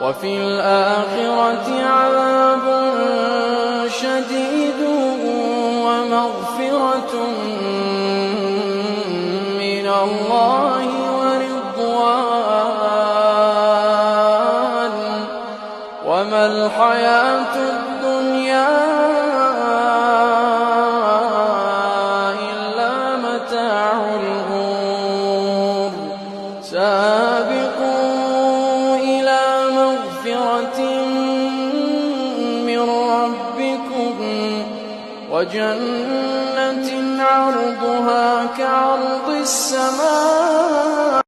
وفي الآخرة عذاب شديد ومغفرة من الله ورضوان وما الحياة الدنيا إلا متاع الغرور. سابقوا إلى مغفرة من ربكم وجنة عرضها كعرض السماء